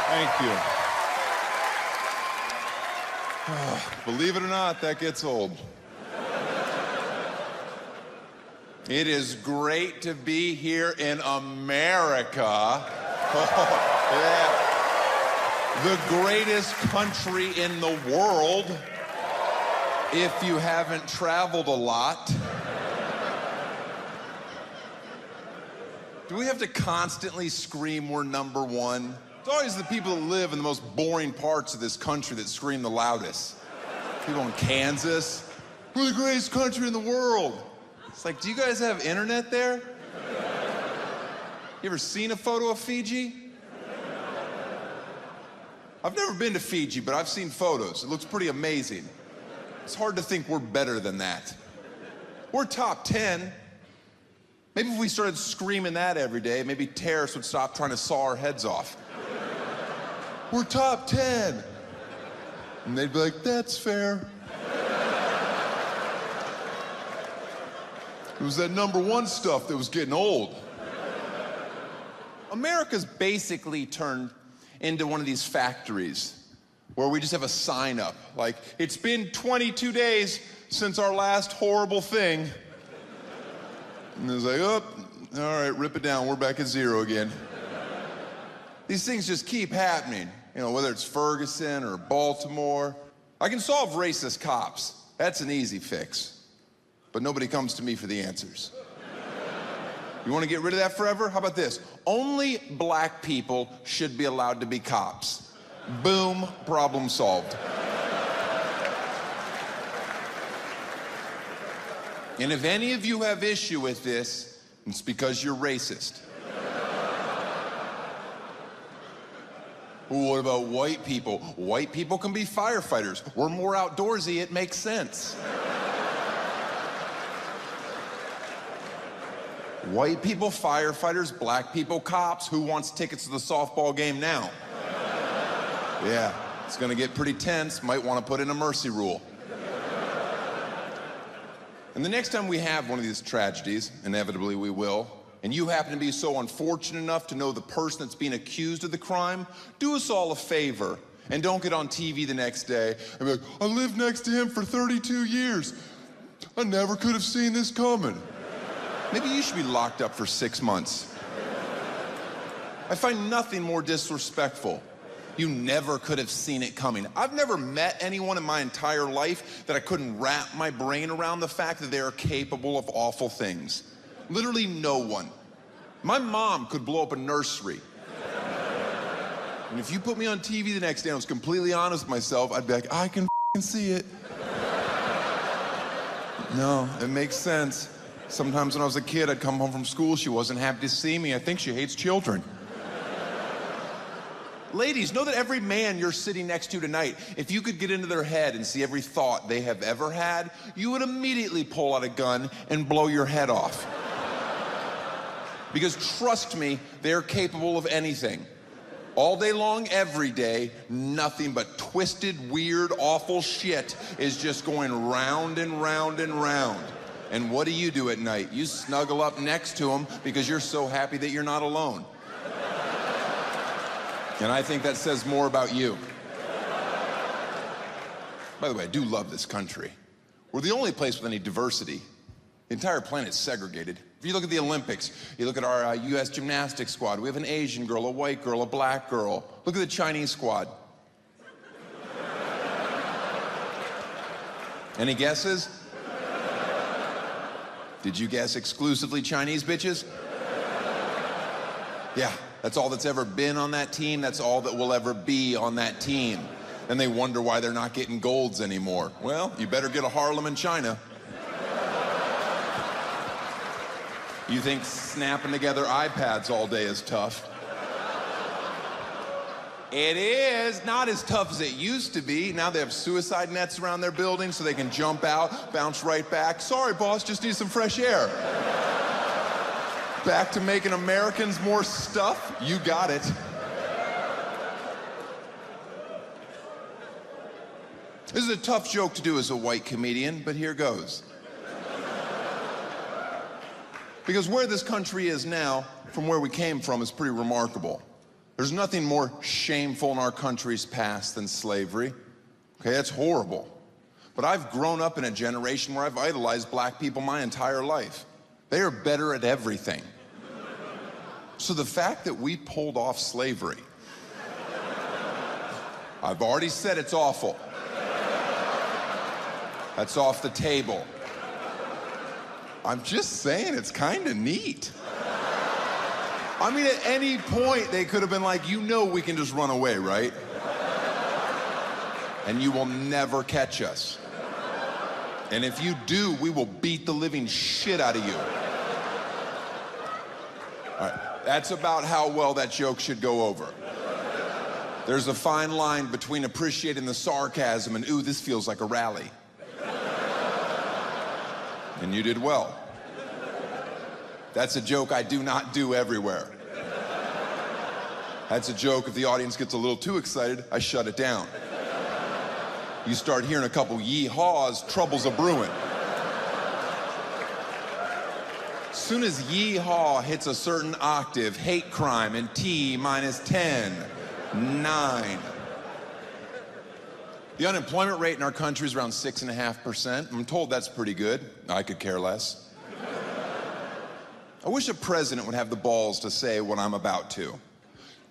Thank you. Believe it or not, that gets old. It is great to be here in America. Yeah. The greatest country in the world, if you haven't traveled a lot. Do we have to constantly scream we're number one? It's always the people that live in the most boring parts of this country that scream the loudest. People in Kansas, we're the greatest country in the world. It's like, do you guys have internet there? You ever seen a photo of Fiji? I've never been to Fiji, but I've seen photos. It looks pretty amazing. It's hard to think we're better than that. We're top 10. Maybe if we started screaming that every day, maybe terrorists would stop trying to saw our heads off. We're top 10. And they'd be like, that's fair. It was that number one stuff that was getting old. America's basically turned into one of these factories where we just have a sign up, like, it's been 22 days since our last horrible thing. And it's like, oh, all right, rip it down, we're back at zero again. These things just keep happening, you know, whether it's Ferguson or Baltimore. I can solve racist cops. That's an easy fix. But nobody comes to me for the answers. You want to get rid of that forever? How about this? Only black people should be allowed to be cops. Boom, problem solved. And if any of you have issue with this, it's because you're racist. What about white people? White people can be firefighters. We're more outdoorsy, it makes sense. White people, firefighters, black people, cops. Who wants tickets to the softball game now? Yeah, it's gonna get pretty tense. Might want to put in a mercy rule. And the next time we have one of these tragedies, inevitably we will, and you happen to be so unfortunate enough to know the person that's being accused of the crime, do us all a favor and don't get on TV the next day and be like, I lived next to him for 32 years. I never could have seen this coming. Maybe you should be locked up for 6 months. I find nothing more disrespectful. You never could have seen it coming. I've never met anyone in my entire life that I couldn't wrap my brain around the fact that they are capable of awful things. Literally no one. My mom could blow up a nursery. And if you put me on TV the next day and I was completely honest with myself, I'd be like, I can see it. No, it makes sense. Sometimes when I was a kid, I'd come home from school, she wasn't happy to see me. I think she hates children. Ladies, know that every man you're sitting next to tonight, if you could get into their head and see every thought they have ever had, you would immediately pull out a gun and blow your head off. Because trust me, they're capable of anything. All day long, every day, nothing but twisted, weird, awful shit is just going round and round and round. And what do you do at night? You snuggle up next to them because you're so happy that you're not alone. And I think that says more about you. By the way, I do love this country. We're the only place with any diversity. The entire planet's segregated. If you look at the Olympics, you look at our US gymnastics squad, we have an Asian girl, a white girl, a black girl. Look at the Chinese squad. Any guesses? Did you guess exclusively Chinese bitches? Yeah, that's all that's ever been on that team. That's all that will ever be on that team. And they wonder why they're not getting golds anymore. Well, you better get a Harlem in China. You think snapping together iPads all day is tough? It is not as tough as it used to be. Now they have suicide nets around their building so they can jump out, bounce right back. Sorry, boss, just need some fresh air. Back to making Americans more stuff? You got it. This is a tough joke to do as a white comedian, but here goes. Because where this country is now, from where we came from, is pretty remarkable. There's nothing more shameful in our country's past than slavery. Okay, that's horrible. But I've grown up in a generation where I've idolized black people my entire life. They are better at everything. So the fact that we pulled off slavery, I've already said it's awful. That's off the table. I'm just saying it's kind of neat. I mean, at any point, they could have been like, you know we can just run away, right? And you will never catch us. And if you do, we will beat the living shit out of you. All right, that's about how well that joke should go over. There's a fine line between appreciating the sarcasm and, ooh, this feels like a rally. And you did well. That's a joke I do not do everywhere. That's a joke if the audience gets a little too excited, I shut it down. You start hearing a couple yee-haws, trouble's a brewing. Soon as yee-haw hits a certain octave, hate crime and T minus 10, 9. The unemployment rate in our country is around 6.5%. I'm told that's pretty good. I could care less. I wish a president would have the balls to say what I'm about to.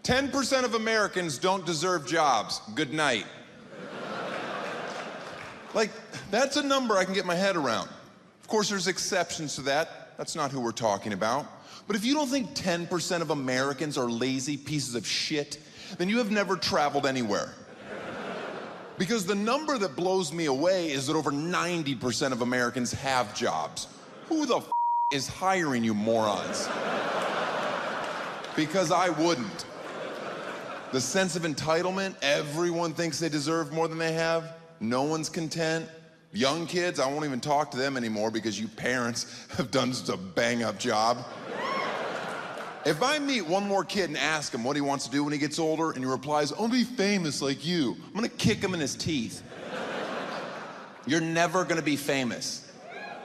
10% of Americans don't deserve jobs. Good night. Like, that's a number I can get my head around. Of course, there's exceptions to that. That's not who we're talking about. But if you don't think 10% of Americans are lazy pieces of shit, then you have never traveled anywhere. Because the number that blows me away is that over 90% of Americans have jobs. Who the is hiring you morons? Because I wouldn't. The sense of entitlement, everyone thinks they deserve more than they have. No one's content. Young kids, I won't even talk to them anymore because you parents have done such a bang-up job. If I meet one more kid and ask him what he wants to do when he gets older, and he replies, "I'll be famous like you," I'm gonna kick him in his teeth. You're never gonna be famous.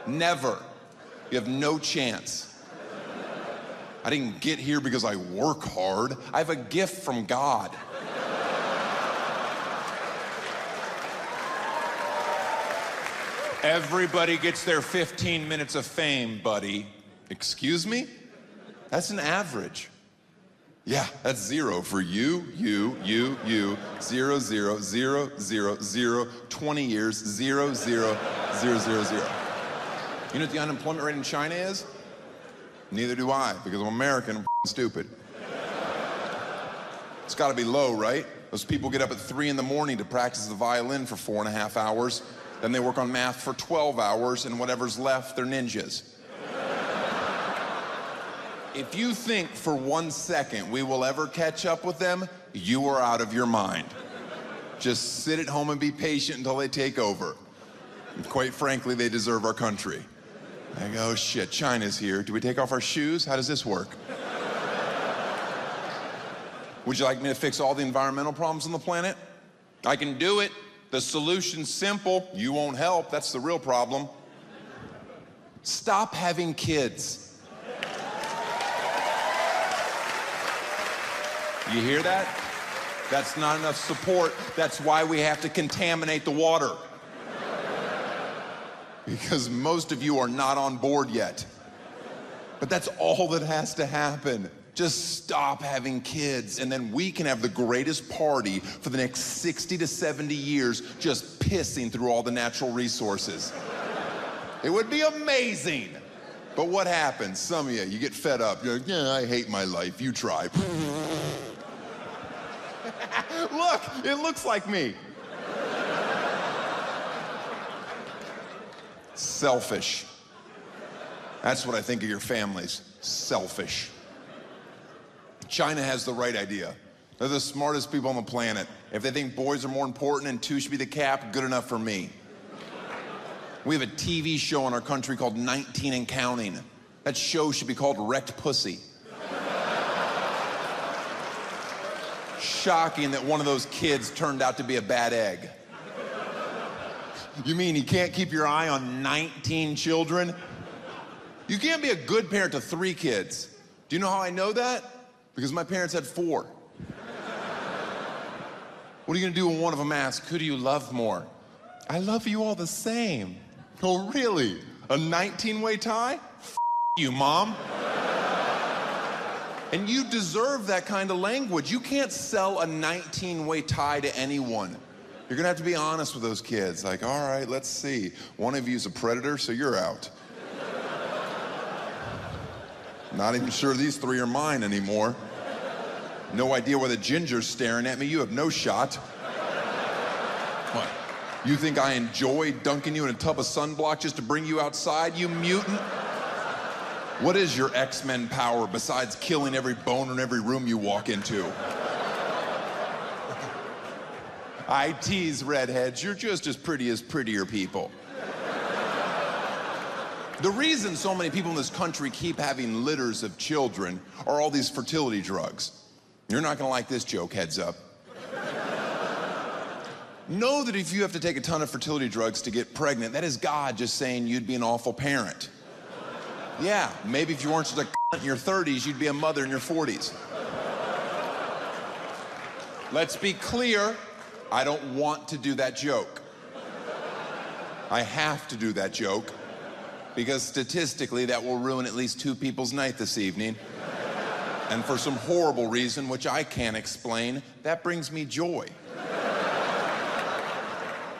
Never. You have no chance. I didn't get here because I work hard. I have a gift from God. Everybody gets their 15 minutes of fame, buddy. Excuse me? That's an average. Yeah, that's 0 for you. 0, 0, 0, 0, 0, 20 years, 0, 0, 0, 0, 0. You know what the unemployment rate in China is? Neither do I, because I'm American, I'm stupid. It's gotta be low, right? Those people get up at 3 in the morning to practice the violin for 4.5 hours. Then they work on math for 12 hours, and whatever's left, they're ninjas. If you think for 1 second we will ever catch up with them, you are out of your mind. Just sit at home and be patient until they take over. And quite frankly, they deserve our country. I go, oh shit, China's here. Do we take off our shoes? How does this work? Would you like me to fix all the environmental problems on the planet? I can do it. The solution's simple. You won't help. That's the real problem. Stop having kids. You hear that? That's not enough support. That's why we have to contaminate the water. Because most of you are not on board yet. But that's all that has to happen. Just stop having kids, and then we can have the greatest party for the next 60 to 70 years, just pissing through all the natural resources. It would be amazing. But what happens? Some of you get fed up. You're like, yeah, I hate my life. You try. Look, it looks like me. Selfish. That's what I think of your families. Selfish. China has the right idea. They're the smartest people on the planet. If they think boys are more important and 2 should be the cap, good enough for me. We have a TV show in our country called 19 and Counting. That show should be called Wrecked Pussy. Shocking that one of those kids turned out to be a bad egg. You mean you can't keep your eye on 19 children? You can't be a good parent to 3 kids. Do you know how I know that? Because my parents had 4. What are you gonna do when one of them asks, who do you love more? I love you all the same. Oh, really? A 19-way tie? F you, Mom. And you deserve that kind of language. You can't sell a 19-way tie to anyone. You're gonna have to be honest with those kids. Like, all right, let's see. One of you's a predator, so you're out. Not even sure these three are mine anymore. No idea why the ginger's staring at me. You have no shot. What? You think I enjoy dunking you in a tub of sunblock just to bring you outside, you mutant? What is your X-Men power besides killing every bone in every room you walk into? I tease redheads. You're just as pretty as prettier people. The reason so many people in this country keep having litters of children are all these fertility drugs. You're not gonna like this joke, heads up. Know that if you have to take a ton of fertility drugs to get pregnant, that is God just saying you'd be an awful parent. Yeah, maybe if you weren't such a cunt in your 30s, you'd be a mother in your 40s. Let's be clear, I don't want to do that joke. I have to do that joke because statistically that will ruin at least 2 people's night this evening. And for some horrible reason, which I can't explain, that brings me joy.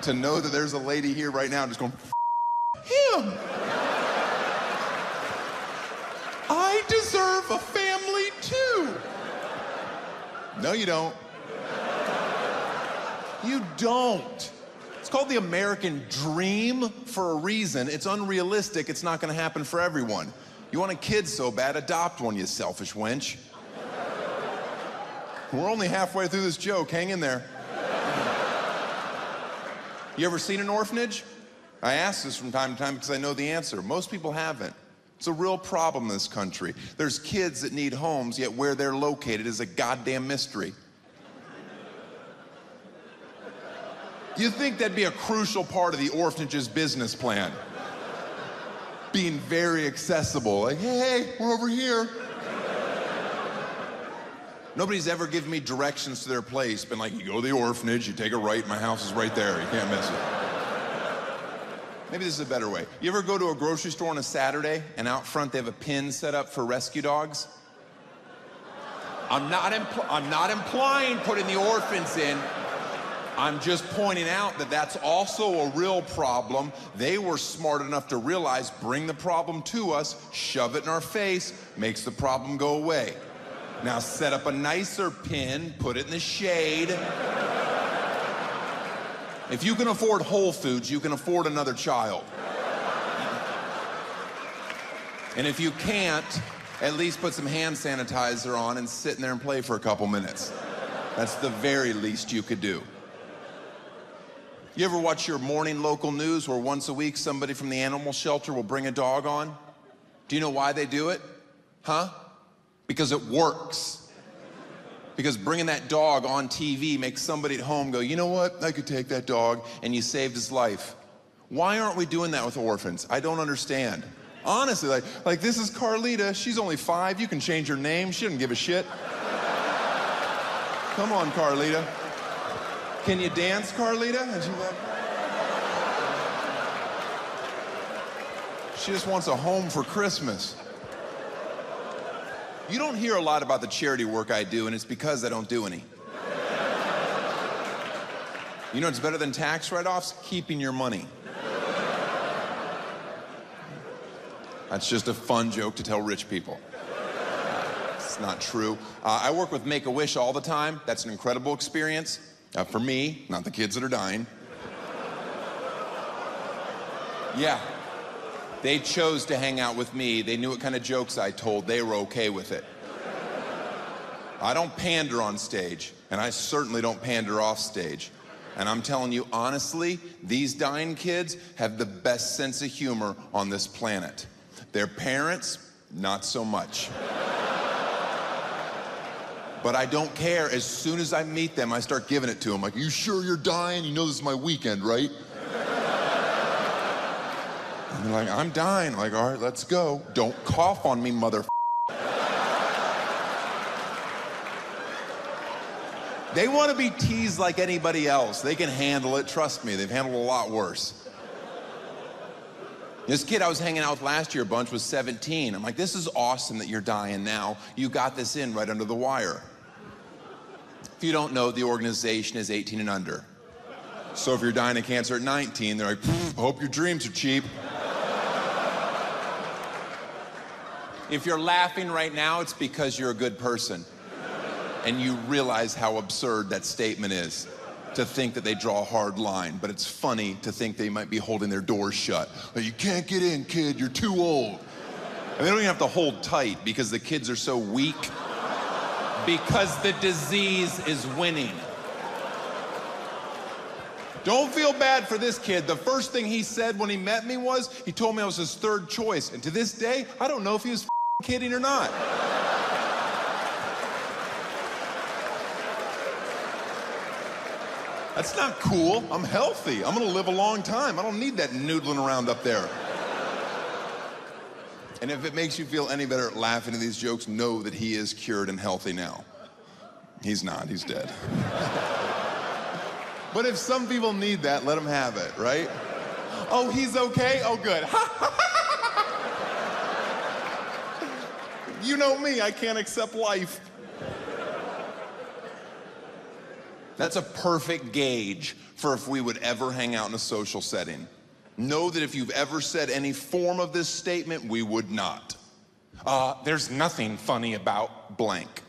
To know that there's a lady here right now just going, him. I deserve a family too. No, you don't. You don't. It's called the American dream for a reason. It's unrealistic. It's not gonna happen for everyone. You want a kid so bad, adopt one, you selfish wench. We're only halfway through this joke. Hang in there. You ever seen an orphanage? I ask this from time to time because I know the answer. Most people haven't. It's a real problem in this country. There's kids that need homes, yet where they're located is a goddamn mystery. You'd think that'd be a crucial part of the orphanage's business plan. Being very accessible, like, hey, we're over here. Nobody's ever given me directions to their place, been like, you go to the orphanage, you take a right, my house is right there, you can't miss it. Maybe this is a better way. You ever go to a grocery store on a Saturday and out front they have a pin set up for rescue dogs? I'm not implying putting the orphans in. I'm just pointing out that that's also a real problem. They were smart enough to realize, bring the problem to us, shove it in our face, makes the problem go away. Now set up a nicer pin, put it in the shade. If you can afford Whole Foods, you can afford another child. And if you can't, at least put some hand sanitizer on and sit in there and play for a couple minutes. That's the very least you could do. You ever watch your morning local news where once a week somebody from the animal shelter will bring a dog on? Do you know why they do it? Huh? Because it works. Because bringing that dog on TV makes somebody at home go, you know what? I could take that dog, and you saved his life. Why aren't we doing that with orphans? I don't understand. Honestly, like this is Carlita. She's only 5. You can change her name. She doesn't give a shit. Come on, Carlita. Can you dance, Carlita? She just wants a home for Christmas. You don't hear a lot about the charity work I do, and it's because I don't do any. You know what's better than tax write-offs? Keeping your money. That's just a fun joke to tell rich people. It's not true. I work with Make-A-Wish all the time. That's an incredible experience. For me, not the kids that are dying. Yeah. They chose to hang out with me. They knew what kind of jokes I told. They were okay with it. I don't pander on stage, and I certainly don't pander off stage. And I'm telling you honestly, these dying kids have the best sense of humor on this planet. Their parents, not so much. But I don't care. As soon as I meet them, I start giving it to them. Like, you sure you're dying? You know this is my weekend, right? And they're like, I'm dying. I'm like, all right, let's go. Don't cough on me, mother. They want to be teased like anybody else. They can handle it. Trust me, they've handled a lot worse. This kid I was hanging out with last year a bunch was 17. I'm like, this is awesome that you're dying now. You got this in right under the wire. If you don't know, the organization is 18 and under. So if you're dying of cancer at 19, they're like, hope your dreams are cheap. If you're laughing right now, it's because you're a good person. And you realize how absurd that statement is, to think that they draw a hard line. But it's funny to think they might be holding their doors shut. Like, you can't get in, kid, you're too old. And they don't even have to hold tight because the kids are so weak. Because the disease is winning. Don't feel bad for this kid. The first thing he said when he met me was, he told me I was his third choice. And to this day, I don't know if he was kidding or not. That's not cool. I'm healthy. I'm gonna live a long time. I don't need that noodling around up there. And if it makes you feel any better at laughing at these jokes, know that he is cured and healthy now. He's not, he's dead. But if some people need that, let them have it, right? Oh, he's okay? Oh, good. You know me, I can't accept life. That's a perfect gauge for if we would ever hang out in a social setting. Know that if you've ever said any form of this statement, we would not. There's nothing funny about blank.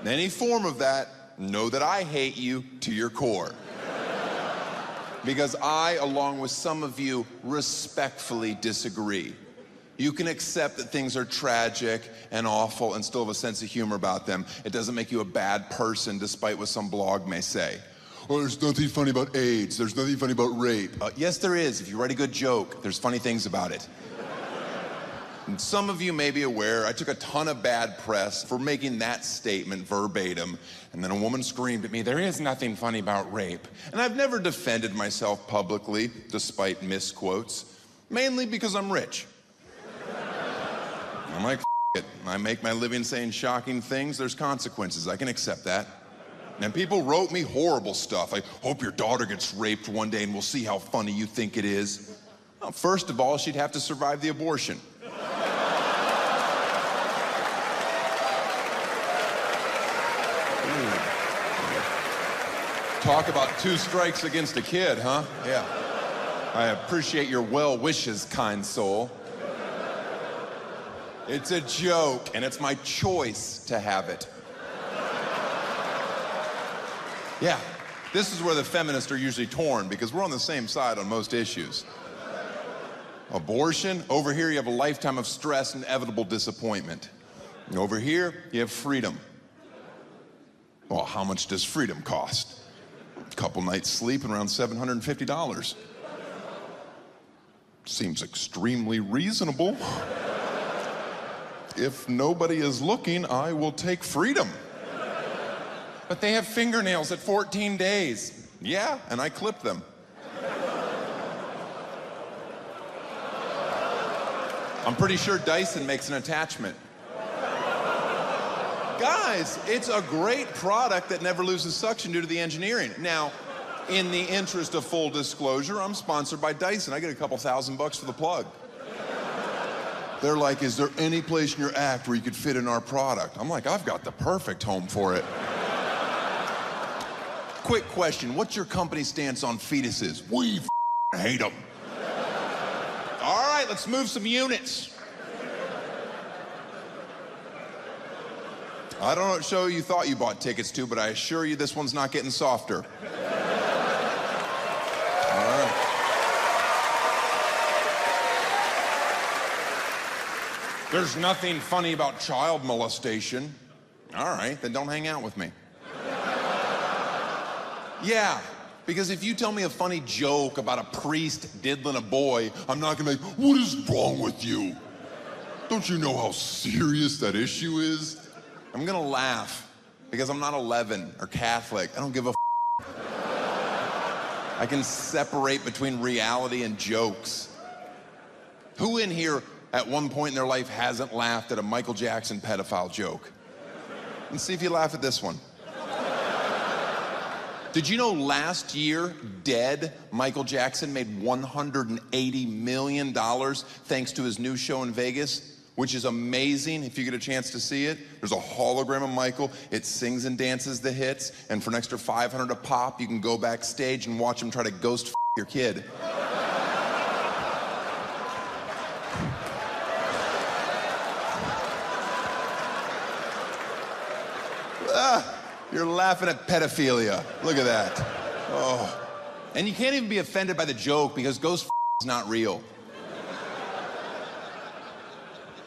Any form of that, know that I hate you to your core. Because I, along with some of you, respectfully disagree. You can accept that things are tragic and awful and still have a sense of humor about them. It doesn't make you a bad person, despite what some blog may say. Oh, there's nothing funny about AIDS. There's nothing funny about rape. Yes, there is. If you write a good joke, there's funny things about it. And some of you may be aware, I took a ton of bad press for making that statement verbatim. And then a woman screamed at me, there is nothing funny about rape. And I've never defended myself publicly, despite misquotes, mainly because I'm rich. I'm like, it. I make my living saying shocking things. There's consequences. I can accept that. And people wrote me horrible stuff. I hope your daughter gets raped one day and we'll see how funny you think it is. Well, first of all, she'd have to survive the abortion. Talk about 2 strikes against a kid, huh? Yeah. I appreciate your well wishes, kind soul. It's a joke, and it's my choice to have it. Yeah, this is where the feminists are usually torn, because we're on the same side on most issues. Abortion, over here you have a lifetime of stress and inevitable disappointment. And over here, you have freedom. Well, how much does freedom cost? A couple nights sleep and around $750. Seems extremely reasonable. If nobody is looking, I will take freedom. But they have fingernails at 14 days. Yeah, and I clip them. I'm pretty sure Dyson makes an attachment. Guys, it's a great product that never loses suction due to the engineering. Now, in the interest of full disclosure, I'm sponsored by Dyson. I get a couple $1,000 for the plug. They're like, is there any place in your act where you could fit in our product? I'm like, I've got the perfect home for it. Quick question, what's your company's stance on fetuses? We hate them. All right, let's move some units. I don't know what show you thought you bought tickets to, but I assure you this one's not getting softer. All right. There's nothing funny about child molestation. All right, then don't hang out with me. Yeah, because if you tell me a funny joke about a priest diddling a boy, I'm not gonna be like, what is wrong with you? Don't you know how serious that issue is? I'm gonna laugh because I'm not 11 or Catholic. I don't give a I can separate between reality and jokes. Who in here at one point in their life hasn't laughed at a Michael Jackson pedophile joke? And see if you laugh at this one. Did you know last year, dead, Michael Jackson made $180 million thanks to his new show in Vegas, which is amazing if you get a chance to see it. There's a hologram of Michael. It sings and dances the hits, and for an extra $500 a pop, you can go backstage and watch him try to ghost your kid. You're laughing at pedophilia. Look at that. Oh. And you can't even be offended by the joke because ghost is not real.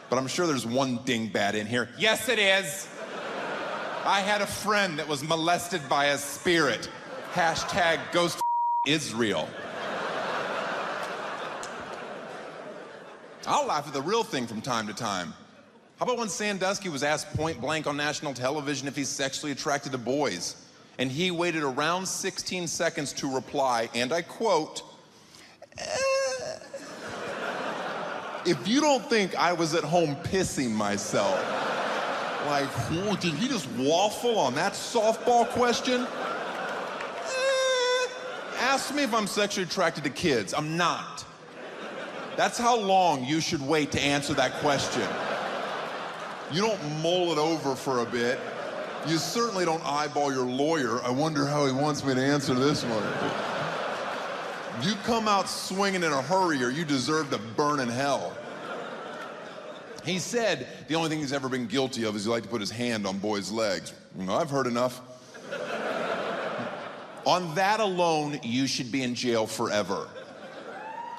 But I'm sure there's one dingbat in here. Yes, it is. I had a friend that was molested by a spirit. Hashtag ghost is real. I'll laugh at the real thing from time to time. How about when Sandusky was asked point blank on national television if he's sexually attracted to boys? And he waited around 16 seconds to reply, and I quote, if you don't think I was at home pissing myself, like, whoa, did he just waffle on that softball question? Ask me if I'm sexually attracted to kids. I'm not. That's how long you should wait to answer that question. You don't mull it over for a bit. You certainly don't eyeball your lawyer. I wonder how he wants me to answer this one. You come out swinging in a hurry or you deserve to burn in hell. He said the only thing he's ever been guilty of is he liked to put his hand on boys' legs. I've heard enough. On that alone, you should be in jail forever.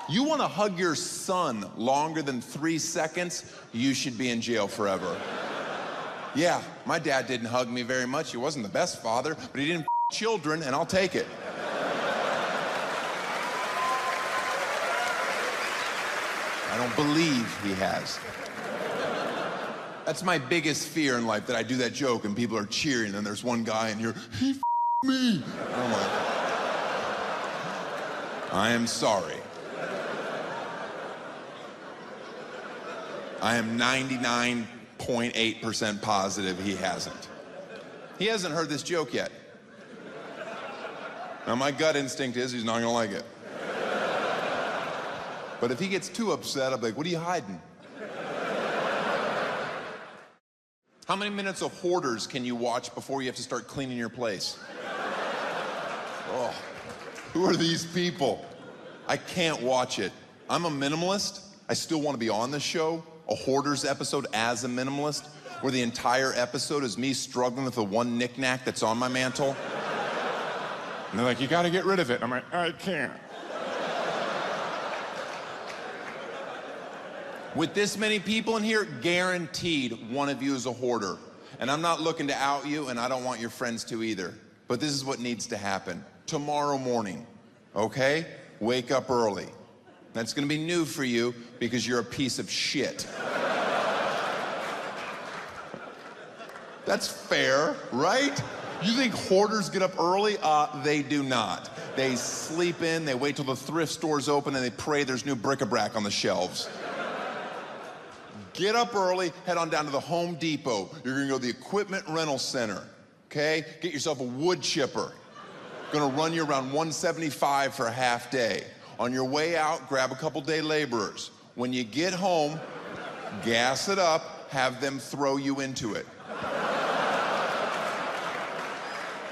You want to hug your son longer than 3 seconds, you should be in jail forever. Yeah, my dad didn't hug me very much. He wasn't the best father, but he didn't children, and I'll take it. I don't believe he has. That's my biggest fear in life, that I do that joke and people are cheering, and there's one guy and you're, he me. And I'm like, I am sorry. I am 99.8% positive he hasn't. He hasn't heard this joke yet. Now, my gut instinct is he's not gonna like it. But if he gets too upset, I'll be like, what are you hiding? How many minutes of Hoarders can you watch before you have to start cleaning your place? Oh, who are these people? I can't watch it. I'm a minimalist. I still want to be on the show. A Hoarders episode as a minimalist, where the entire episode is me struggling with the one knick-knack that's on my mantle. And they're like, you gotta get rid of it. I'm like, I can't. With this many people in here, guaranteed one of you is a hoarder. And I'm not looking to out you, and I don't want your friends to either. But this is what needs to happen. Tomorrow morning, okay? Wake up early. That's gonna be new for you because you're a piece of shit. That's fair, right? You think hoarders get up early? They do not. They sleep in, they wait till the thrift stores open, and they pray there's new bric-a-brac on the shelves. Get up early, head on down to the Home Depot. You're gonna go to the Equipment Rental Center, okay? Get yourself a wood chipper. Gonna run you around $175 for a half day. On your way out, grab a couple day laborers. When you get home, gas it up, have them throw you into it.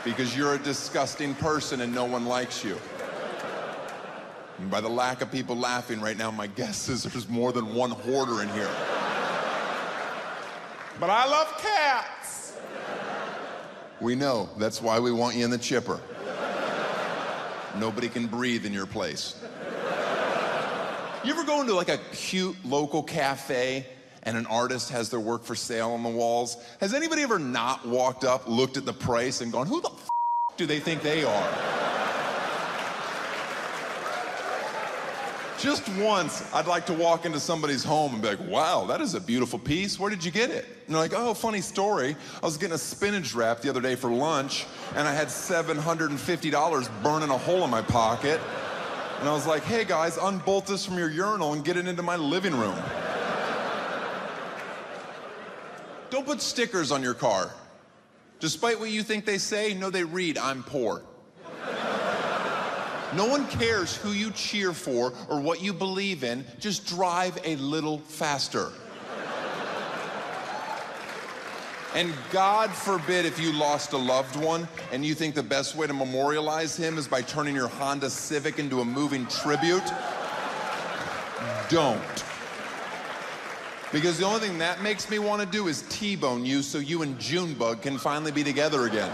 Because you're a disgusting person and no one likes you. And by the lack of people laughing right now, my guess is there's more than one hoarder in here. But I love cats. We know, that's why we want you in the chipper. Nobody can breathe in your place. You ever go into like a cute local cafe and an artist has their work for sale on the walls? Has anybody ever not walked up, looked at the price, and gone, who the f do they think they are? Just once, I'd like to walk into somebody's home and be like, wow, that is a beautiful piece. Where did you get it? And they're like, oh, funny story. I was getting a spinach wrap the other day for lunch, and I had $750 burning a hole in my pocket. And I was like, hey guys, unbolt this from your urinal and get it into my living room. Don't put stickers on your car. Despite what you think they say, no, they read, I'm poor. No one cares who you cheer for or what you believe in. Just drive a little faster. And God forbid if you lost a loved one and you think the best way to memorialize him is by turning your Honda Civic into a moving tribute. Don't. Because the only thing that makes me want to do is T-bone you so you and Junebug can finally be together again.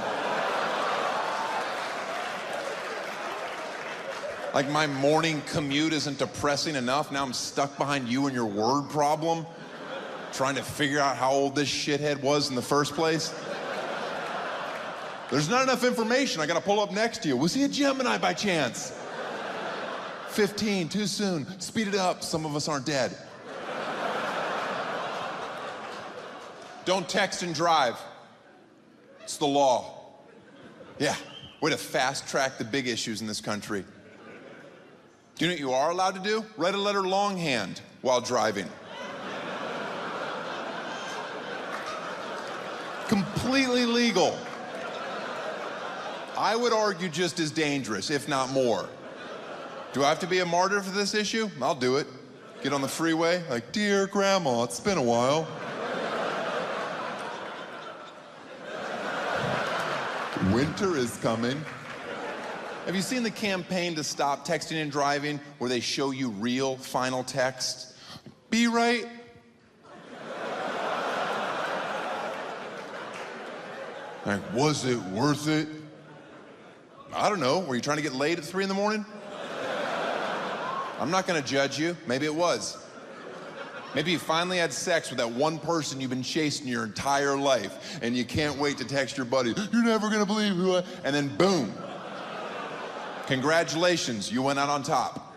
Like my morning commute isn't depressing enough, now I'm stuck behind you and your word problem, trying to figure out how old this shithead was in the first place. There's not enough information, I gotta pull up next to you. Was he a Gemini by chance? 15, too soon. Speed it up, some of us aren't dead. Don't text and drive. It's the law. Yeah, way to fast track the big issues in this country. Do you know what you are allowed to do? Write a letter longhand while driving. Completely legal. I would argue just as dangerous, if not more. Do I have to be a martyr for this issue? I'll do it. Get on the freeway, like, dear grandma, it's been a while. Winter is coming. Have you seen the campaign to stop texting and driving where they show you real final text? Be right. Like, was it worth it? I don't know. Were you trying to get laid at 3 in the morning? I'm not gonna judge you. Maybe it was. Maybe you finally had sex with that one person you've been chasing your entire life and you can't wait to text your buddy, you're never gonna believe who I... And then boom. Congratulations, you went out on top.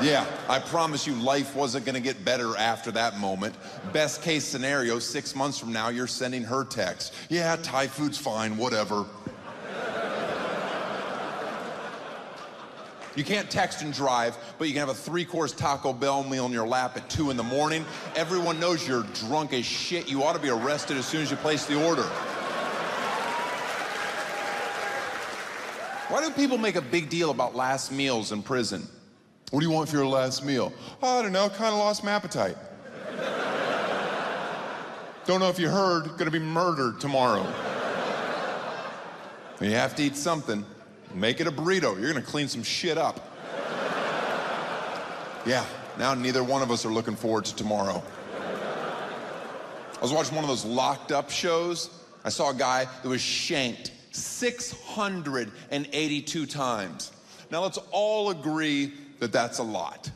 Yeah, I promise you life wasn't gonna get better after that moment. Best case scenario, 6 months from now, you're sending her text. Yeah, Thai food's fine, whatever. You can't text and drive, but you can have a 3-course Taco Bell meal in your lap at 2 in the morning. Everyone knows you're drunk as shit. You ought to be arrested as soon as you place the order. Why do people make a big deal about last meals in prison? What do you want for your last meal? Oh, I don't know, kind of lost my appetite. Don't know if you heard, gonna be murdered tomorrow. You have to eat something. Make it a burrito. You're gonna clean some shit up. Yeah, now neither one of us are looking forward to tomorrow. I was watching one of those locked up shows. I saw a guy that was shanked 682 times. Now let's all agree that that's a lot.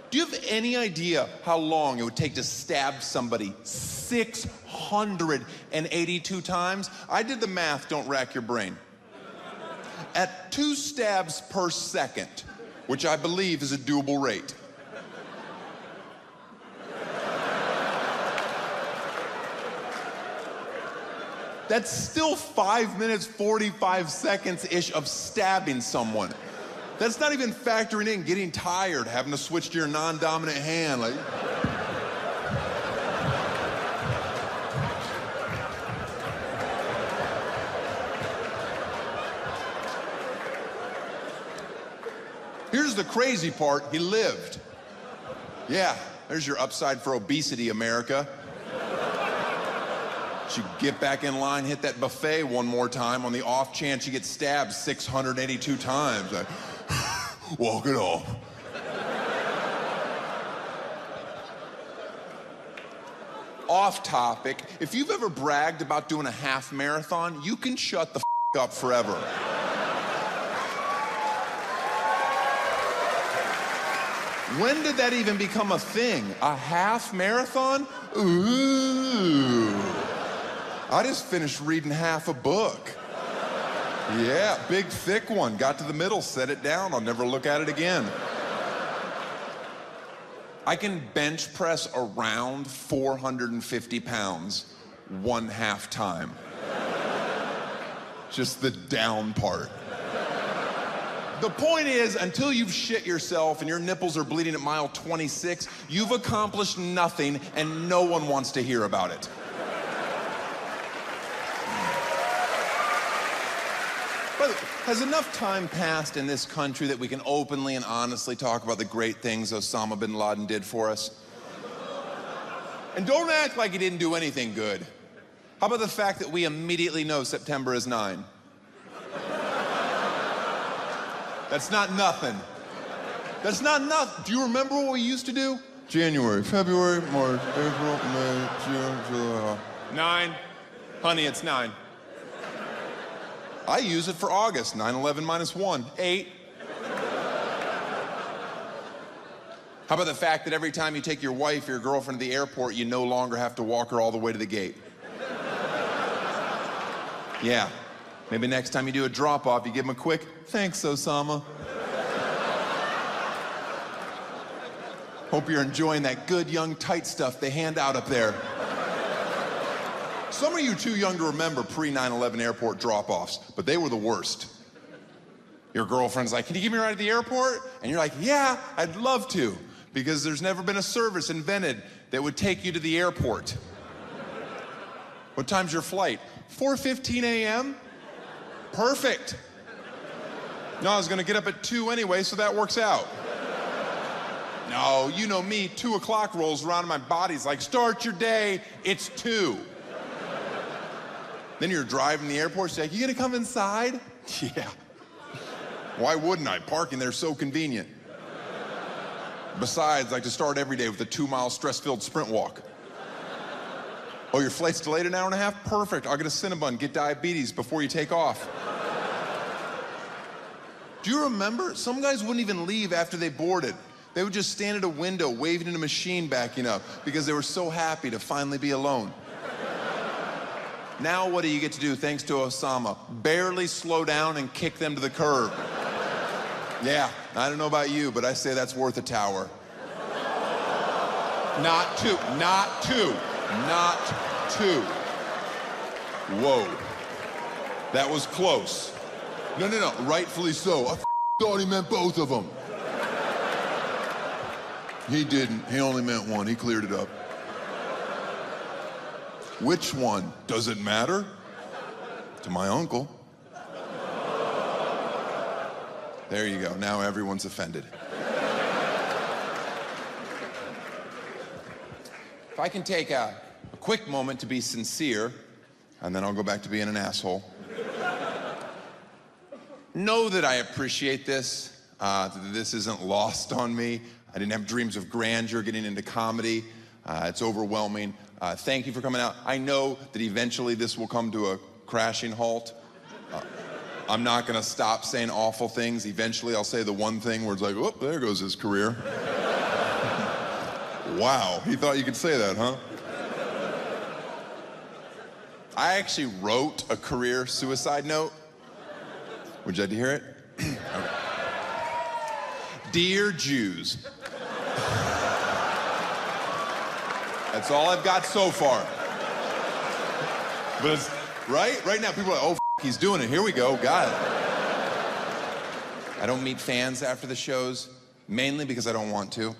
Do you have any idea how long it would take to stab somebody 682 times? I did the math, don't rack your brain. At 2 stabs per second, which I believe is a doable rate. That's still 5 minutes, 45 seconds-ish of stabbing someone. That's not even factoring in getting tired, having to switch to your non-dominant hand, like... Here's the crazy part, he lived. Yeah, there's your upside for obesity, America. You get back in line, hit that buffet one more time on the off chance you get stabbed 682 times. Walk it off. Off topic, if you've ever bragged about doing a half marathon, you can shut the up forever. When did that even become a thing? A half marathon? Ooh. I just finished reading half a book. Yeah, big thick one. Got to the middle, set it down. I'll never look at it again. I can bench press around 450 pounds 1/2 time. Just the down part. The point is, until you've shit yourself and your nipples are bleeding at mile 26, you've accomplished nothing and no one wants to hear about it. By the way, has enough time passed in this country that we can openly and honestly talk about the great things Osama bin Laden did for us? And don't act like he didn't do anything good. How about the fact that we immediately know September is 9? That's not nothing. That's not nothing. Do you remember what we used to do? January, February, March, April, May, June, July. 9. Honey, it's 9. I use it for August. 9, 11 minus 1, 8. How about the fact that every time you take your wife or your girlfriend to the airport, you no longer have to walk her all the way to the gate? Yeah. Maybe next time you do a drop-off, you give them a quick, "Thanks, Osama." Hope you're enjoying that good, young, tight stuff they hand out up there. Some of you too young to remember pre-9/11 airport drop-offs, but they were the worst. Your girlfriend's like, "Can you give me a ride to the airport?" And you're like, "Yeah, I'd love to," because there's never been a service invented that would take you to the airport. What time's your flight? 4:15 a.m.? Perfect. No, I was gonna get up at 2 anyway, so that works out. No, you know me, 2 o'clock rolls around and my body's like, "Start your day, it's 2. Then you're driving the airport, she's like, "You gonna come inside?" Yeah. Why wouldn't I? Parking there's so convenient. Besides, I like to start every day with a 2-mile stress-filled sprint walk. Oh, your flight's delayed an hour and a half? Perfect. I'll get a Cinnabon, get diabetes before you take off. Do you remember? Some guys wouldn't even leave after they boarded. They would just stand at a window waving at a machine backing up because they were so happy to finally be alone. Now what do you get to do thanks to Osama? Barely slow down and kick them to the curb. Yeah, I don't know about you, but I say that's worth a tower. Not 2, not 2, not 2. Whoa, that was close. No, rightfully so. I thought he meant both of them. He didn't, he only meant one, he cleared it up. Which one? Does it matter? To my uncle. There you go, now everyone's offended. If I can take a quick moment to be sincere, and then I'll go back to being an asshole. Know that I appreciate this, that this isn't lost on me. I didn't have dreams of grandeur getting into comedy. It's overwhelming. Thank you for coming out. I know that eventually this will come to a crashing halt. I'm not gonna stop saying awful things. Eventually I'll say the one thing where it's like, "Oh, there goes his career." Wow, he thought you could say that, huh? I actually wrote a career suicide note. Would you like to hear it? Okay. Dear Jews. That's all I've got so far. But it's, right now people are like, "Oh, he's doing it. Here we go, got it." I don't meet fans after the shows, mainly because I don't want to.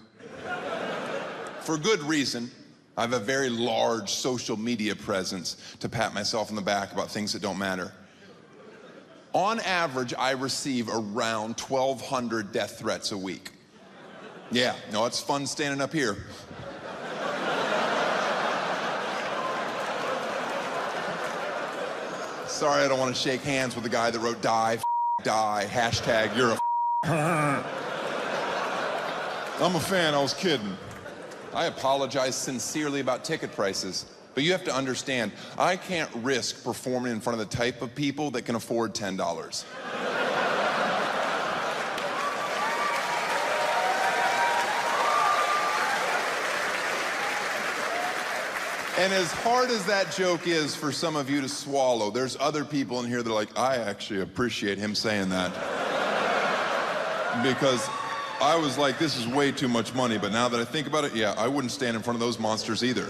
For good reason. I have a very large social media presence to pat myself on the back about things that don't matter. On average, I receive around 1,200 death threats a week. Yeah, no, it's fun standing up here. Sorry, I don't want to shake hands with the guy that wrote die, hashtag you're a I'm a fan, I was kidding. I apologize sincerely about ticket prices, but you have to understand, I can't risk performing in front of the type of people that can afford $10. And as hard as that joke is for some of you to swallow, there's other people in here that are like, "I actually appreciate him saying that." Because I was like, this is way too much money, but now that I think about it, yeah, I wouldn't stand in front of those monsters either.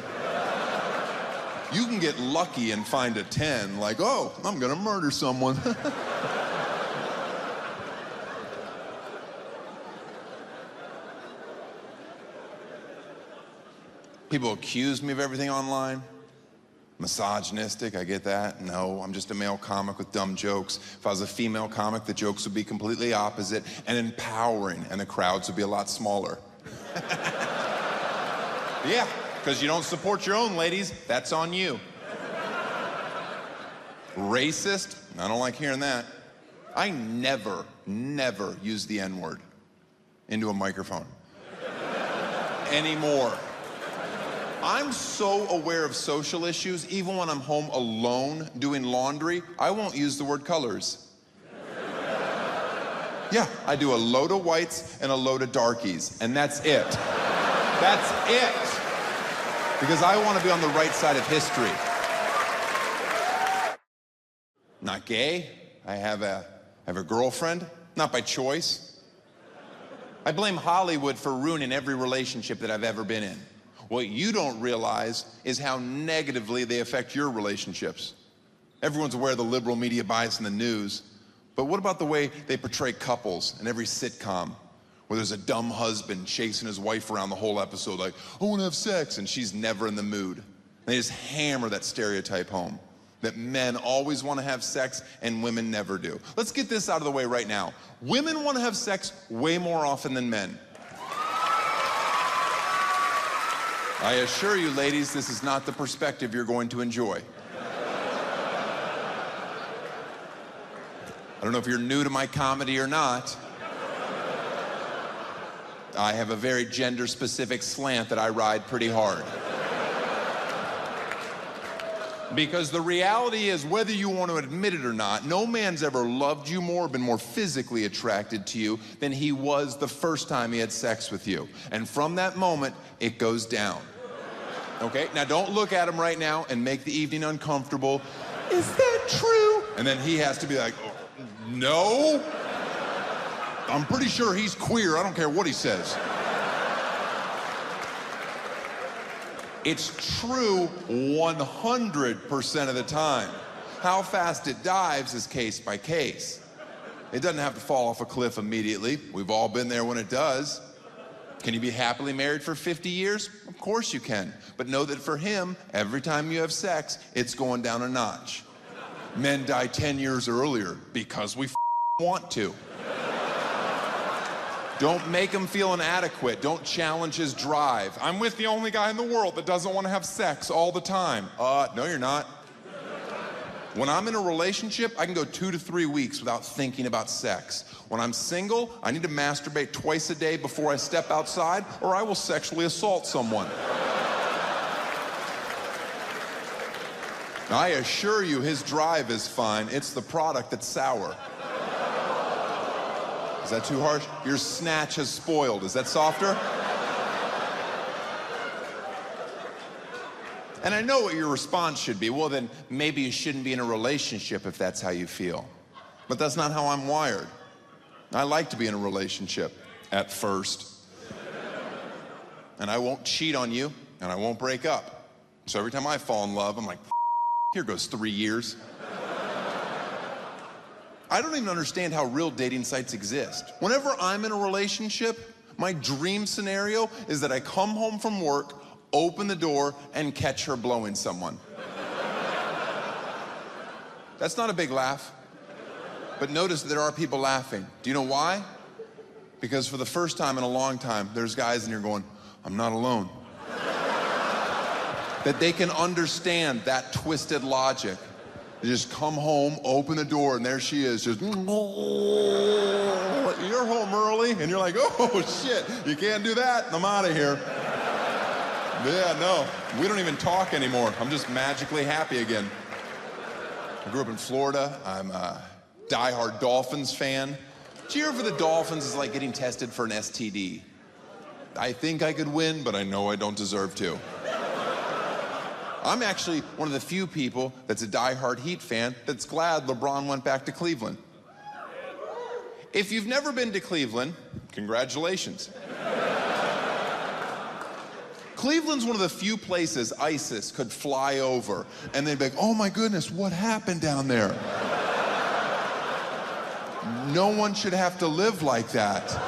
You can get lucky and find a 10, like, "Oh, I'm gonna murder someone." People accuse me of everything online. Misogynistic, I get that. No, I'm just a male comic with dumb jokes. If I was a female comic, the jokes would be completely opposite and empowering, and the crowds would be a lot smaller. Yeah, because you don't support your own ladies, that's on you. Racist? I don't like hearing that. I never use the N-word into a microphone anymore. I'm so aware of social issues, even when I'm home alone doing laundry, I won't use the word colors. Yeah, I do a load of whites and a load of darkies, and that's it. That's it. Because I want to be on the right side of history. Not gay. I have a girlfriend, not by choice. I blame Hollywood for ruining every relationship that I've ever been in. What you don't realize is how negatively they affect your relationships. Everyone's aware of the liberal media bias in the news, but what about the way they portray couples in every sitcom, where there's a dumb husband chasing his wife around the whole episode like, I want to have sex, and she's never in the mood. And they just hammer that stereotype home, that men always want to have sex and women never do. Let's get this out of the way right now. Women want to have sex way more often than men. I assure you, ladies, this is not the perspective you're going to enjoy. I don't know if you're new to my comedy or not. I have a very gender-specific slant that I ride pretty hard. Because the reality is, whether you want to admit it or not, no man's ever loved you more, been more physically attracted to you than he was the first time he had sex with you. And from that moment, it goes down. Okay? Now don't look at him right now and make the evening uncomfortable. Is that true? And then he has to be like, oh, no. I'm pretty sure he's queer. I don't care what he says. It's true 100% of the time. How fast it dives is case by case. It doesn't have to fall off a cliff immediately. We've all been there when it does. Can you be happily married for 50 years? Of course you can. But know that for him, every time you have sex, it's going down a notch. Men die 10 years earlier because we want to. Don't make him feel inadequate. Don't challenge his drive. I'm with the only guy in the world that doesn't want to have sex all the time. No, you're not. When I'm in a relationship, I can go 2 to 3 weeks without thinking about sex. When I'm single, I need to masturbate twice a day before I step outside, or I will sexually assault someone. I assure you, his drive is fine. It's the product that's sour. Is that too harsh? Your snatch has spoiled. Is that softer? And I know what your response should be. Well, then maybe you shouldn't be in a relationship if that's how you feel. But that's not how I'm wired. I like to be in a relationship at first. And I won't cheat on you, and I won't break up. So every time I fall in love, I'm like, here goes 3 years. I don't even understand how real dating sites exist. Whenever I'm in a relationship, my dream scenario is that I come home from work, open the door, and catch her blowing someone. That's not a big laugh. But notice there are people laughing. Do you know why? Because for the first time in a long time, there's guys in here going, I'm not alone. That they can understand that twisted logic. They just come home, open the door, and there she is, just, you're home early, and you're like, oh shit, you can't do that, I'm out of here. Yeah, no, we don't even talk anymore. I'm just magically happy again. I grew up in Florida. I'm a diehard Dolphins fan. Cheer for the Dolphins is like getting tested for an STD. I think I could win, but I know I don't deserve to. I'm actually one of the few people that's a diehard Heat fan that's glad LeBron went back to Cleveland. If you've never been to Cleveland, congratulations. Cleveland's one of the few places ISIS could fly over and they'd be like, oh my goodness, what happened down there? No one should have to live like that.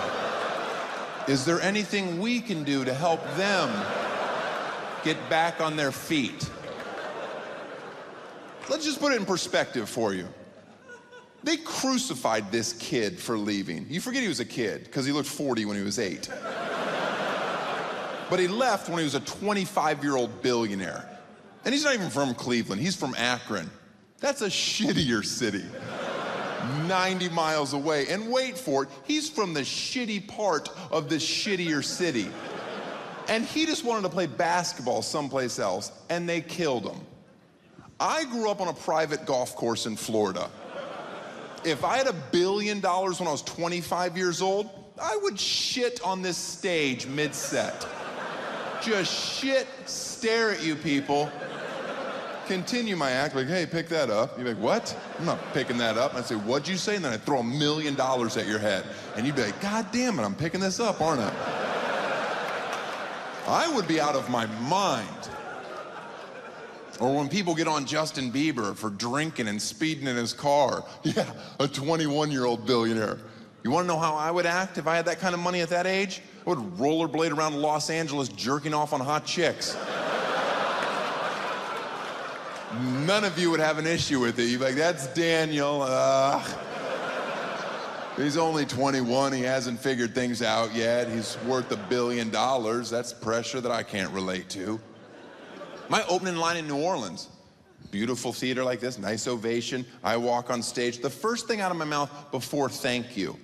Is there anything we can do to help them get back on their feet? Let's just put it in perspective for you. They crucified this kid for leaving. You forget he was a kid, because he looked 40 when he was 8. But he left when he was a 25-year-old billionaire. And he's not even from Cleveland, he's from Akron. That's a shittier city. 90 miles away. And wait for it, he's from the shitty part of the shittier city. And he just wanted to play basketball someplace else, and they killed him. I grew up on a private golf course in Florida. If I had $1 billion when I was 25 years old, I would shit on this stage mid-set. Just shit, stare at you people, continue my act, like, hey, pick that up. You'd be like, what? I'm not picking that up. And I'd say, what'd you say? And then I'd throw $1 million at your head. And you'd be like, God damn it, I'm picking this up, aren't I? I would be out of my mind. Or when people get on Justin Bieber for drinking and speeding in his car. Yeah, a 21-year-old billionaire. You wanna know how I would act if I had that kind of money at that age? I would rollerblade around Los Angeles jerking off on hot chicks. None of you would have an issue with it. You'd be like, that's Daniel. He's only 21, he hasn't figured things out yet. He's worth $1 billion. That's pressure that I can't relate to. My opening line in New Orleans, beautiful theater like this, nice ovation. I walk on stage. The first thing out of my mouth before thank you.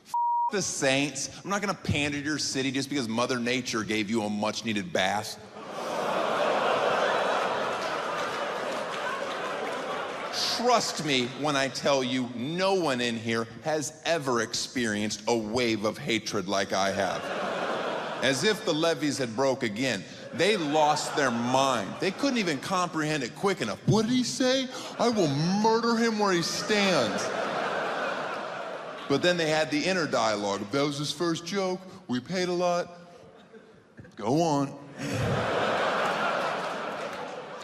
F the Saints. I'm not gonna pander to your city just because Mother Nature gave you a much needed bath. Trust me when I tell you, no one in here has ever experienced a wave of hatred like I have. As if the levees had broke again. They lost their mind. They couldn't even comprehend it quick enough. What did he say? I will murder him where he stands. But then they had the inner dialogue. That was his first joke. We paid a lot. Go on.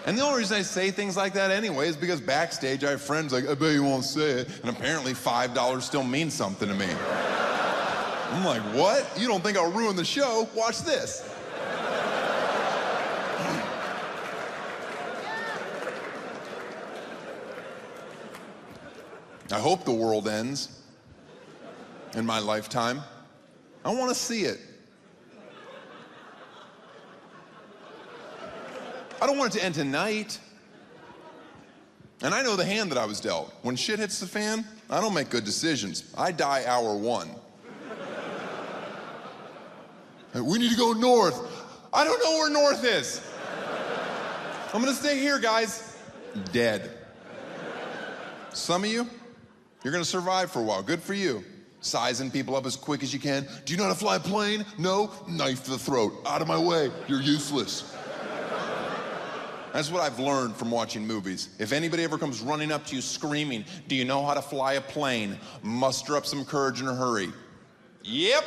And the only reason I say things like that anyway is because backstage I have friends like, I bet you won't say it. And apparently $5 still means something to me. I'm like, what? You don't think I'll ruin the show? Watch this. I hope the world ends in my lifetime. I want to see it. I don't want it to end tonight. And I know the hand that I was dealt. When shit hits the fan, I don't make good decisions. I die hour 1. Hey, we need to go north. I don't know where north is. I'm gonna stay here, guys. Dead. Some of you, you're gonna survive for a while. Good for you. Sizing people up as quick as you can. Do you know how to fly a plane? No? Knife to the throat. Out of my way. You're useless. That's what I've learned from watching movies. If anybody ever comes running up to you screaming, do you know how to fly a plane? Muster up some courage in a hurry. Yep.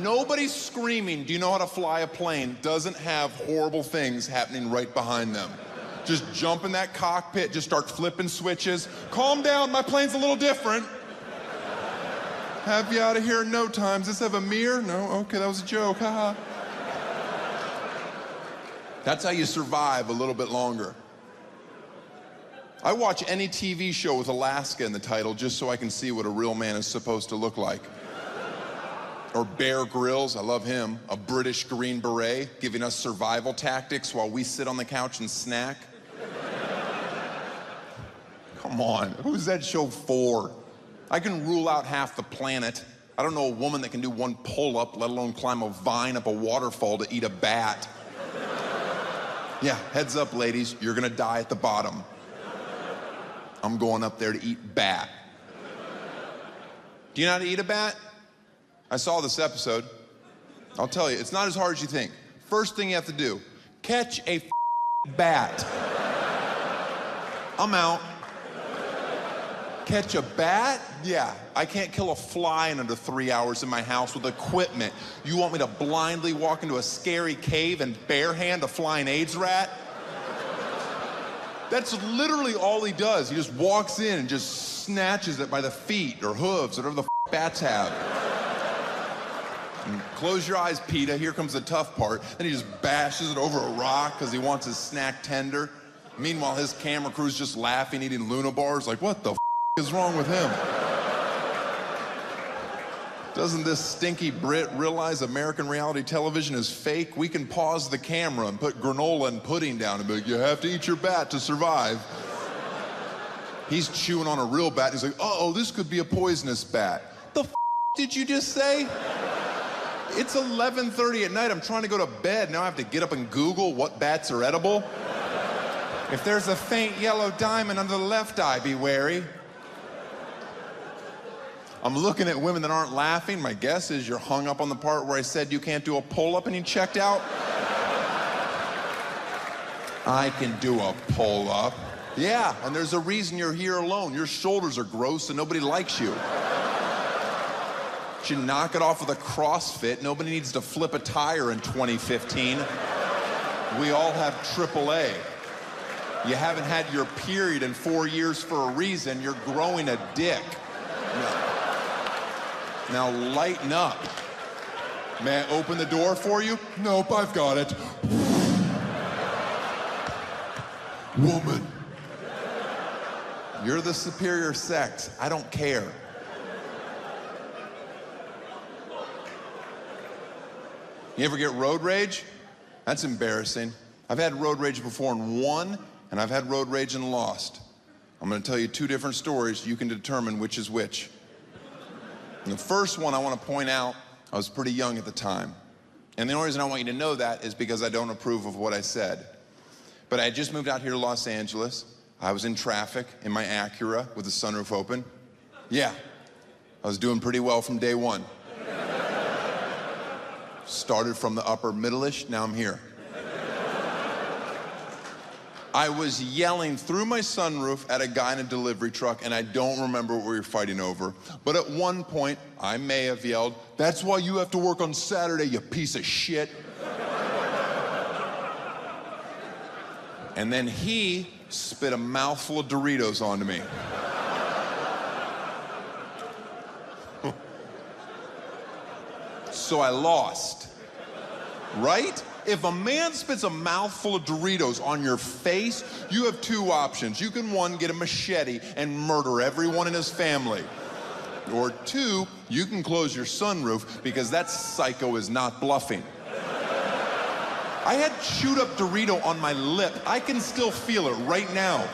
Nobody screaming, do you know how to fly a plane, doesn't have horrible things happening right behind them. Just jump in that cockpit, just start flipping switches. Calm down, my plane's a little different. Have you out of here in no time. Does this have a mirror? No? Okay, that was a joke, haha. That's how you survive a little bit longer. I watch any TV show with Alaska in the title just so I can see what a real man is supposed to look like. Or Bear Grylls, I love him, a British Green Beret, giving us survival tactics while we sit on the couch and snack. Come on, who's that show for? I can rule out half the planet. I don't know a woman that can do one pull-up, let alone climb a vine up a waterfall to eat a bat. Yeah, heads up, ladies, you're gonna die at the bottom. I'm going up there to eat bat. Do you know how to eat a bat? I saw this episode. I'll tell you, it's not as hard as you think. First thing you have to do, catch a bat. I'm out. Catch a bat? Yeah, I can't kill a fly in under 3 hours in my house with equipment. You want me to blindly walk into a scary cave and barehand a flying AIDS rat? That's literally all he does. He just walks in and just snatches it by the feet or hooves, whatever the bats have. And close your eyes, PETA, here comes the tough part. Then he just bashes it over a rock because he wants his snack tender. Meanwhile, his camera crew's just laughing, eating Luna bars, like, what the is wrong with him? Doesn't this stinky Brit realize American reality television is fake? We can pause the camera and put granola and pudding down and be like, you have to eat your bat to survive. He's chewing on a real bat. He's like, uh-oh, this could be a poisonous bat. The did you just say? It's 11:30 at night. I'm trying to go to bed. Now I have to get up and Google what bats are edible. If there's a faint yellow diamond under the left eye, be wary. I'm looking at women that aren't laughing. My guess is you're hung up on the part where I said you can't do a pull-up and you checked out. I can do a pull-up. Yeah, and there's a reason you're here alone. Your shoulders are gross and nobody likes you. You knock it off with a CrossFit. Nobody needs to flip a tire in 2015. We all have AAA. You haven't had your period in 4 years for a reason. You're growing a dick. Now lighten up. May I open the door for you? Nope, I've got it. Woman. You're the superior sex. I don't care. You ever get road rage? That's embarrassing. I've had road rage before and won, and I've had road rage and lost. I'm gonna tell you two different stories. You can determine which is which. And the first one I want to point out, I was pretty young at the time. And the only reason I want you to know that is because I don't approve of what I said. But I had just moved out here to Los Angeles. I was in traffic in my Acura with the sunroof open. Yeah, I was doing pretty well from day one. Started from the upper middle-ish, now I'm here. I was yelling through my sunroof at a guy in a delivery truck, and I don't remember what we were fighting over. But at one point, I may have yelled, "That's why you have to work on Saturday, you piece of shit." And then he spit a mouthful of Doritos onto me. So I lost, right? If a man spits a mouthful of Doritos on your face, you have two options. You can, one, get a machete and murder everyone in his family. Or two, you can close your sunroof because that psycho is not bluffing. I had chewed up Dorito on my lip. I can still feel it right now.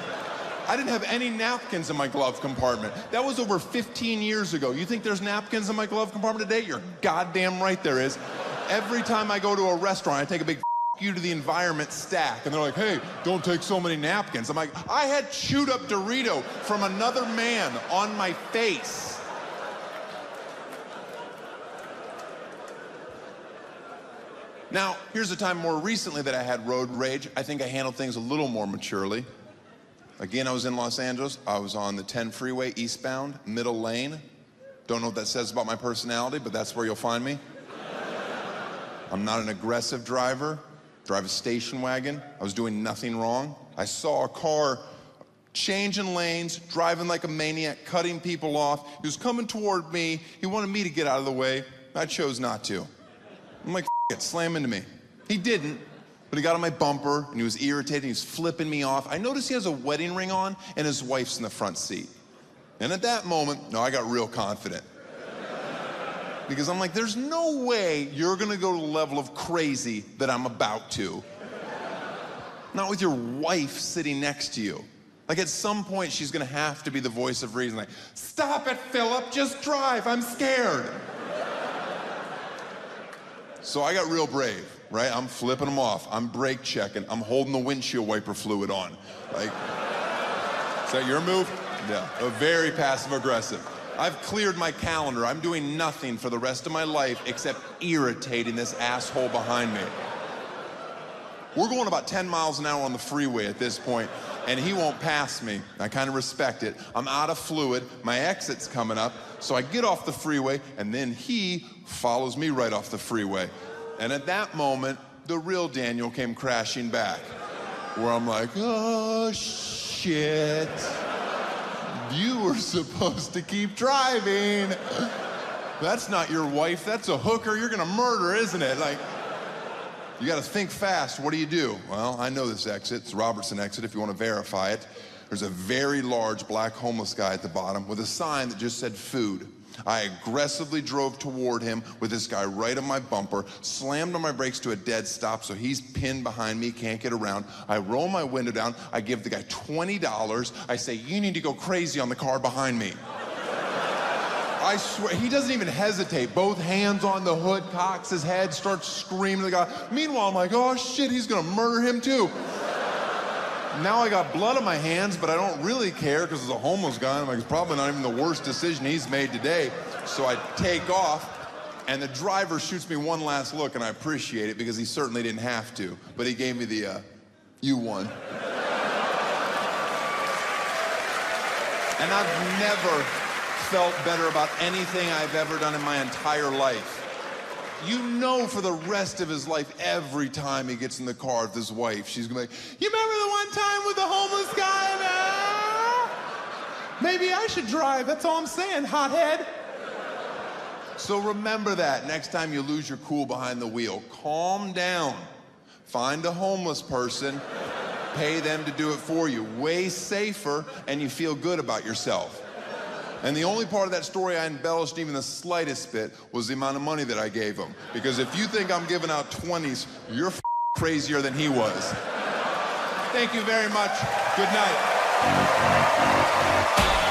I didn't have any napkins in my glove compartment. That was over 15 years ago. You think there's napkins in my glove compartment today? You're goddamn right there is. Every time I go to a restaurant, I take a big you to the environment stack. And they're like, hey, don't take so many napkins. I'm like, I had chewed up Dorito from another man on my face. Now, here's a time more recently that I had road rage. I think I handled things a little more maturely. Again, I was in Los Angeles. I was on the 10 freeway eastbound, middle lane. Don't know what that says about my personality, but that's where you'll find me. I'm not an aggressive driver. Drive a station wagon. I was doing nothing wrong. I saw a car changing lanes, driving like a maniac, cutting people off. He was coming toward me. He wanted me to get out of the way. I chose not to. I'm like, it, slam into me. He didn't, but he got on my bumper and he was irritated. He was flipping me off. I noticed he has a wedding ring on and his wife's in the front seat. And at that moment, no, I got real confident. Because I'm like, there's no way you're gonna go to the level of crazy that I'm about to. Not with your wife sitting next to you. Like at some point, she's gonna have to be the voice of reason. Like, stop it, Philip, just drive, I'm scared. So I got real brave, right? I'm flipping them off. I'm brake checking. I'm holding the windshield wiper fluid on. Like, is that your move? Yeah, very passive aggressive. I've cleared my calendar. I'm doing nothing for the rest of my life except irritating this asshole behind me. We're going about 10 miles an hour on the freeway at this point, and he won't pass me. I kind of respect it. I'm out of fluid. My exit's coming up, so I get off the freeway, and then he follows me right off the freeway. And at that moment, the real Daniel came crashing back, where I'm like, oh, shit. You were supposed to keep driving. That's not your wife, that's a hooker you're gonna murder, isn't it? Like, You gotta think fast. What do? Well, I know this exit. It's Robertson exit if you want to verify it. There's a very large black homeless guy at the bottom with a sign that just said food. I aggressively drove toward him with this guy right on my bumper, slammed on my brakes to a dead stop so he's pinned behind me, can't get around. I roll my window down, I give the guy $20. I say, you need to go crazy on the car behind me. I swear, he doesn't even hesitate. Both hands on the hood, cocks his head, starts screaming at the guy. Meanwhile, I'm like, oh shit, he's gonna murder him too. Now I got blood on my hands, but I don't really care because it's a homeless guy. I'm like, it's probably not even the worst decision he's made today. So I take off, and the driver shoots me one last look, and I appreciate it because he certainly didn't have to. But he gave me the, you won. And I've never felt better about anything I've ever done in my entire life. You know for the rest of his life, every time he gets in the car with his wife, she's gonna be like, you remember the one time with the homeless guy, man? Maybe I should drive, that's all I'm saying, hothead. So remember that next time you lose your cool behind the wheel. Calm down. Find a homeless person, pay them to do it for you. Way safer, and you feel good about yourself. And the only part of that story I embellished even the slightest bit was the amount of money that I gave him. Because if you think I'm giving out 20s, you're crazier than he was. Thank you very much. Good night.